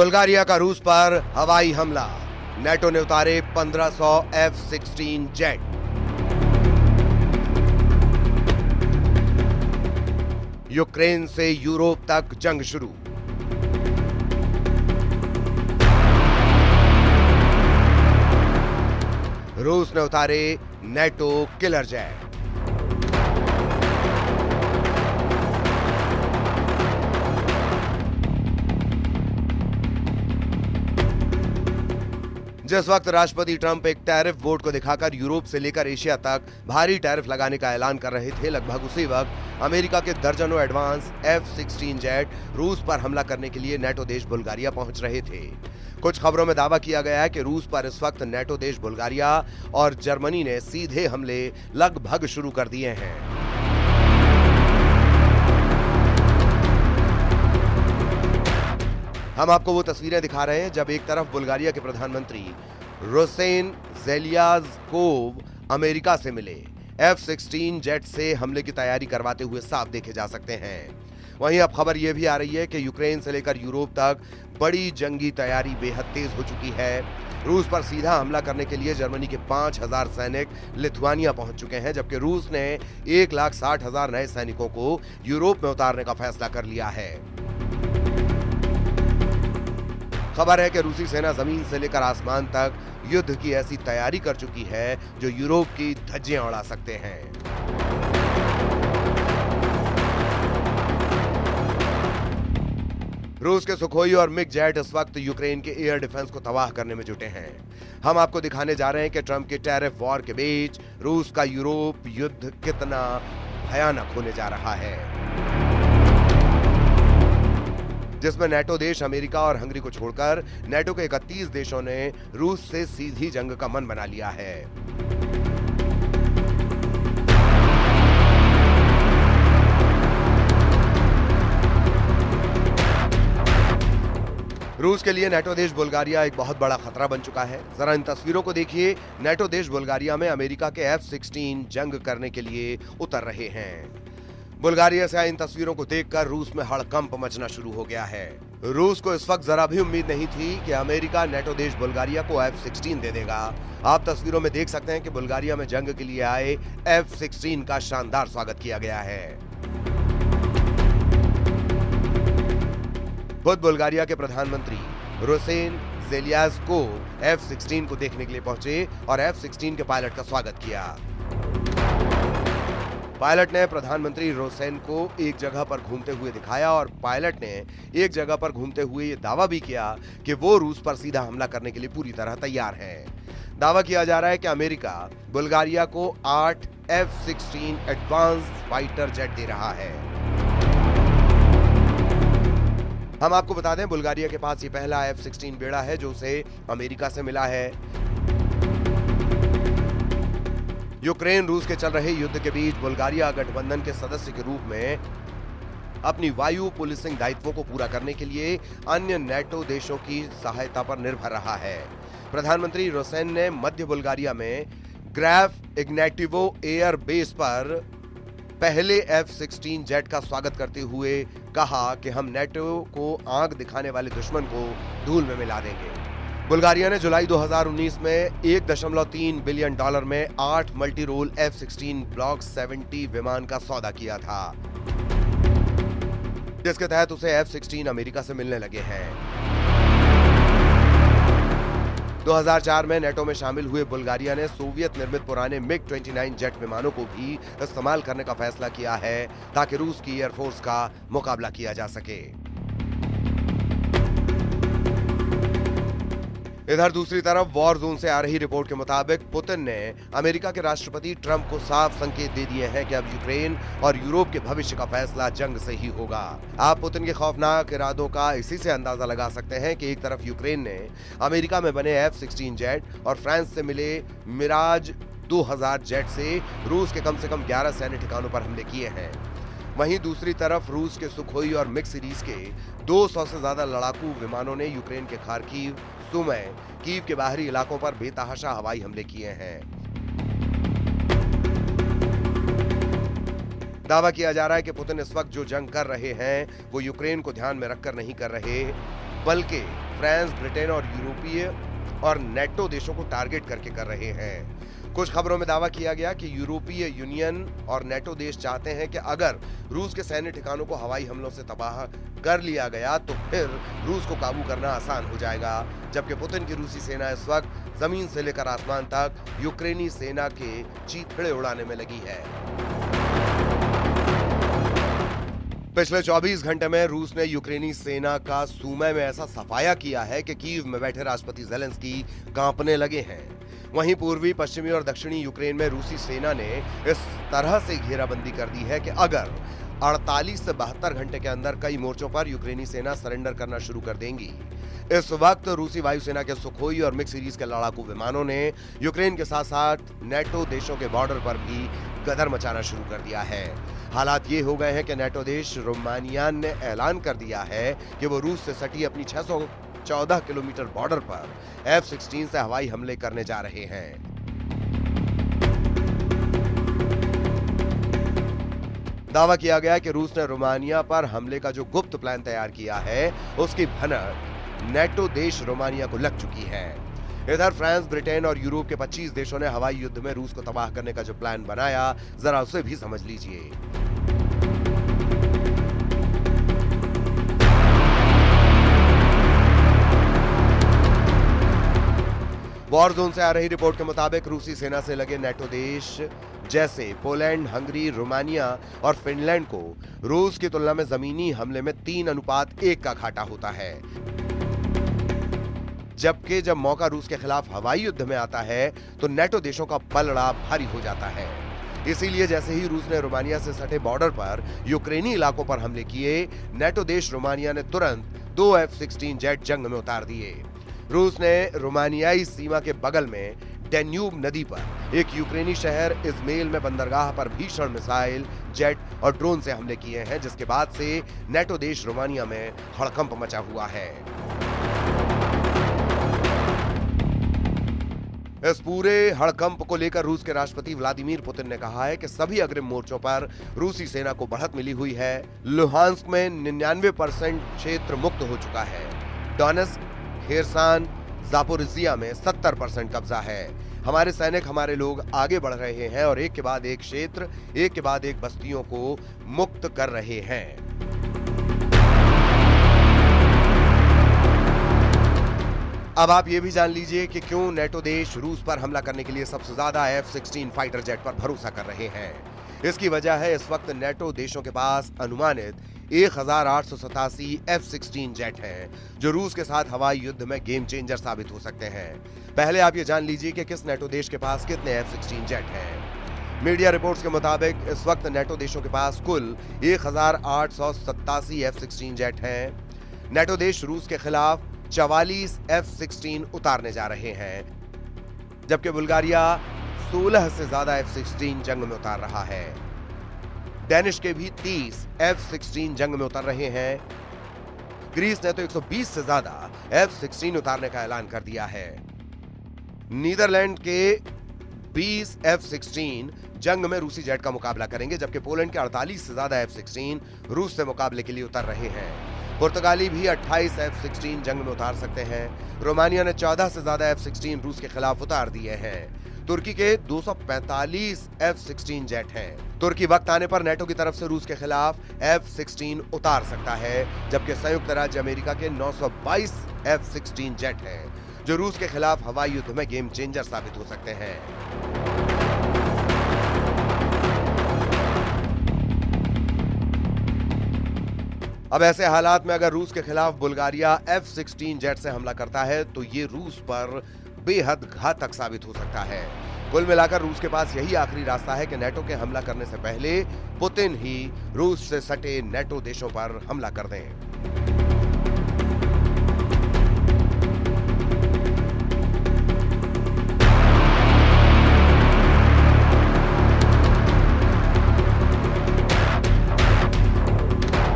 Bulgaria का रूस पर हवाई हमला, नेटो ने उतारे 1500 F-16 जेट। यूक्रेन से यूरोप तक जंग शुरू। रूस ने उतारे नेटो किलर जेट। जिस वक्त राष्ट्रपति ट्रंप एक टैरिफ वोट को दिखाकर यूरोप से लेकर एशिया तक भारी टैरिफ लगाने का ऐलान कर रहे थे, लगभग उसी वक्त अमेरिका के दर्जनों एडवांस F-16 जेट रूस पर हमला करने के लिए नेटो देश बुल्गारिया पहुंच रहे थे। कुछ खबरों में दावा किया गया है कि रूस पर इस वक्त नेटो देश बुल्गारिया और जर्मनी ने सीधे हमले लगभग शुरू कर दिए हैं। हम आपको वो तस्वीरें दिखा रहे हैं जब एक तरफ बुल्गारिया के प्रधानमंत्री रूसेन ज़ेलेज़्कोव अमेरिका से मिले, F-16 जेट से हमले की तैयारी करवाते हुए साफ देखे जा सकते हैं। वहीं अब खबर यह भी आ रही है कि यूक्रेन से लेकर यूरोप तक बड़ी जंगी तैयारी बेहद तेज हो चुकी है। रूस पर सीधा हमला करने के लिए जर्मनी के 5000 सैनिक लिथुआनिया पहुंच चुके हैं, जबकि रूस ने 1,60,000 नए सैनिकों को यूरोप में उतारने का फैसला कर लिया है। खबर है कि रूसी सेना जमीन से लेकर आसमान तक युद्ध की ऐसी तैयारी कर चुकी है जो यूरोप की धज्जियां उड़ा सकते हैं। रूस के सुखोई और मिग जेट इस वक्त यूक्रेन के एयर डिफेंस को तबाह करने में जुटे हैं। हम आपको दिखाने जा रहे हैं कि ट्रंप के टैरिफ वॉर के बीच रूस का यूरोप युद्ध कितना भयानक होने जा रहा है, जिसमें नेटो देश अमेरिका और हंगरी को छोड़कर नेटो के 31 देशों ने रूस से सीधी जंग का मन बना लिया है। रूस के लिए नेटो देश बुल्गारिया एक बहुत बड़ा खतरा बन चुका है। जरा इन तस्वीरों को देखिए। नेटो देश बुल्गारिया में अमेरिका के F-16 जंग करने के लिए उतर रहे हैं। बुल्गारिया से इन तस्वीरों को देखकर रूस में हड़कंप मचना शुरू हो गया है। रूस को इस वक्त जरा भी उम्मीद नहीं थी कि अमेरिका नेटो देश बुल्गारिया को F-16 दे देगा। आप तस्वीरों में देख सकते हैं कि बुल्गारिया में जंग के लिए आए F-16 का शानदार स्वागत किया गया है। खुद बुल्गारिया के प्रधानमंत्री रूसेन ज़ेलेज़्कोव F-16 को देखने के लिए पहुंचे और F-16 के पायलट का स्वागत किया। पायलट ने प्रधानमंत्री रूसेन को एक जगह पर घूमते हुए दिखाया और पायलट ने एक जगह पर घूमते हुए ये दावा भी किया कि वो रूस पर सीधा हमला करने के लिए पूरी तरह तैयार है। दावा किया जा रहा है कि अमेरिका बुल्गारिया को 8 F-16 एडवांस फाइटर जेट दे रहा है। हम आपको बता दें, बुल्गारिया के पास ये पहला F-16 बेड़ा है जो उसे अमेरिका से मिला है। यूक्रेन रूस के चल रहे युद्ध के बीच बुल्गारिया गठबंधन के सदस्य के रूप में अपनी वायु पुलिसिंग दायित्वों को पूरा करने के लिए अन्य नेटो देशों की सहायता पर निर्भर रहा है। प्रधानमंत्री रूसेन ने मध्य बुल्गारिया में ग्राफ इग्नेटिवो एयर बेस पर पहले F-16 जेट का स्वागत करते हुए कहा कि हम नेटो को आंख दिखाने वाले दुश्मन को धूल में मिला देंगे। बुल्गारिया ने जुलाई 2019 में $1.3 बिलियन में 8 मल्टी रोल F-16 ब्लॉक 70 विमान का सौदा किया था, जिसके तहत उसे F-16 अमेरिका से मिलने लगे हैं। 2004 में नेटो में शामिल हुए बुल्गारिया ने सोवियत निर्मित पुराने MiG-29 जेट विमानों को भी इस्तेमाल करने का फैसला किया है ताकि रूस की एयरफोर्स का मुकाबला किया जा सके। इधर दूसरी तरफ वॉर जोन से आ रही रिपोर्ट के मुताबिक पुतिन ने अमेरिका के राष्ट्रपति ट्रंप को साफ संकेत दे दिए हैं कि अब यूक्रेन और यूरोप के भविष्य का फैसला जंग से ही होगा। आप पुतिन के खौफनाक इरादों का इसी से अंदाजा लगा सकते हैं कि एक तरफ यूक्रेन ने अमेरिका में बने F-16 जेट और फ्रांस से मिले मिराज 2000 जेट से रूस के कम से कम 11 सैन्य ठिकानों पर हमले किए हैं। वहीं दूसरी तरफ रूस के सुखोई और मिग सीरीज के 200 से ज्यादा लड़ाकू विमानों ने यूक्रेन के खार्किव, सुमी, कीव के बाहरी इलाकों पर बेतहाशा हवाई हमले किए हैं। दावा किया जा रहा है कि पुतिन इस वक्त जो जंग कर रहे हैं वो यूक्रेन को ध्यान में रखकर नहीं कर रहे, बल्कि फ्रांस, ब्रिटेन और यूरोपीय और नेटो देशों को टारगेट करके कर रहे हैं। कुछ खबरों में दावा किया गया कि यूरोपीय यूनियन और नेटो देश चाहते हैं कि अगर रूस के सैन्य ठिकानों को हवाई हमलों से तबाह कर लिया गया तो फिर रूस को काबू करना आसान हो जाएगा, जबकि पुतिन की रूसी सेना इस वक्त जमीन से लेकर आसमान तक यूक्रेनी सेना के चीथड़े उड़ाने में लगी है। पिछले 24 घंटे में रूस ने यूक्रेनी सेना का सूमे में ऐसा सफाया किया है कि कीव में बैठे राष्ट्रपति ज़ेलेंस्की कांपने लगे हैं। वहीं पूर्वी, पश्चिमी और दक्षिणी यूक्रेन में रूसी सेना ने इस तरह से घेराबंदी कर दी है कि अगर 48 से 72 घंटे के अंदर कई मोर्चों पर यूक्रेनी सेना सरेंडर करना शुरू कर देंगी। इस वक्त रूसी वायुसेना के सुखोई और मिक्स सीरीज के लड़ाकू विमानों ने यूक्रेन के साथ साथ नेटो देशों के बॉर्डर पर भी गदर मचाना शुरू कर दिया है। हालात ये हो गए हैं कि नेटो देश रोमानिया ने ऐलान कर दिया है कि वो रूस से सटी अपनी 614 किलोमीटर बॉर्डर पर F-16 से हवाई हमले करने जा रहे हैं। दावा किया गया कि रूस ने रोमानिया पर हमले का जो गुप्त प्लान तैयार किया है उसकी भनक नेटो देश रोमानिया को लग चुकी है। इधर फ्रांस, ब्रिटेन और यूरोप के 25 देशों ने हवाई युद्ध में रूस को तबाह करने का जो प्लान बनाया, जरा उसे भी समझ लीजिए। वॉर जोन से आ रही रिपोर्ट के मुताबिक रूसी सेना से लगे नेटो देश जैसे पोलैंड, हंगरी, रोमानिया और फिनलैंड को रूस की तुलना में जमीनी हमले में 3:1 का घाटा होता है, जबकि जब मौका रूस के खिलाफ हवाई युद्ध में आता है तो नेटो देशों का पलड़ा भारी हो जाता है। इसीलिए जैसे ही रूस ने रोमानिया से सटे बॉर्डर पर यूक्रेनी इलाकों पर हमले किए, नेटो देश रोमानिया ने तुरंत 2 F-16 जेट जंग में उतार दिए। रूस ने रोमानियाई सीमा के बगल में डेन्यूब नदी पर एक यूक्रेनी शहर इज़मेल में बंदरगाह पर भीषण मिसाइल, जेट और ड्रोन से हमले किए हैं, जिसके बाद से नेटो देश रोमानिया में हड़कंप मचा हुआ है। इस पूरे हड़कंप को लेकर रूस के राष्ट्रपति व्लादिमीर पुतिन ने कहा है कि सभी अग्रिम मोर्चों पर रूसी सेना को बढ़त मिली हुई है। लुहांस्क में 99% क्षेत्र मुक्त हो चुका है। डोनेत्स्क, खेरसान, जापोरिजिया में 70% कब्जा है। हमारे सैनिक, हमारे लोग आगे बढ़ रहे हैं और एक के बाद एक क्षेत्र, एक के बाद एक बस्तियों को मुक्त कर रहे हैं। अब आप ये भी जान लीजिए कि क्यों नेटो देश रूस पर हमला करने के लिए सबसे ज्यादा F-16 फाइटर जेट पर भरोसा कर रहे हैं। इसकी वजह है इस वक्त नेटो देशों के पास अनुमानित 1887 F-16 जेट हैं, जो रूस के साथ हवाई युद्ध में गेम चेंजर साबित हो सकते हैं। पहले आप ये जान लीजिए कि किस नेटो देश के पास कितने F-16 जेट हैं। मीडिया रिपोर्ट्स के मुताबिक इस वक्त नेटो देशों के पास कुल 1887 F-16 जेट हैं। नेटो देश रूस के खिलाफ 44 F-16 उतारने जा रहे हैं, जबकि बुल्गारिया 16 से ज्यादा F-16 जंग में उतार रहा है। डेनिश के भी 30 F-16 जंग में उतर रहे हैं। ग्रीस ने तो 120 से ज्यादा F-16 उतारने का ऐलान कर दिया है। नीदरलैंड के 20 F-16 जंग में रूसी जेट का मुकाबला करेंगे, जबकि पोलैंड के 48 से ज्यादा F-16 रूस से मुकाबले के लिए उतर रहे हैं। पुर्तगाली भी 28 F-16 जंग में उतार सकते हैं। रोमानिया ने 14 से ज्यादा F-16 रूस के खिलाफ उतार दिए हैं। तुर्की के 245 F-16 जेट हैं। तुर्की वक्त आने पर नेटो की तरफ से रूस के खिलाफ F-16 उतार सकता है, जबकि संयुक्त राज्य अमेरिका के 922 F-16 जेट हैं, जो रूस के खिलाफ हवाई युद्ध में गेम चेंजर साबित हो सकते हैं। अब ऐसे हालात में अगर रूस के खिलाफ बुल्गारिया F-16 जेट से हमला करता है तो ये रूस पर बेहद घातक साबित हो सकता है। कुल मिलाकर रूस के पास यही आखिरी रास्ता है कि नेटो के हमला करने से पहले पुतिन ही रूस से सटे नेटो देशों पर हमला कर दें।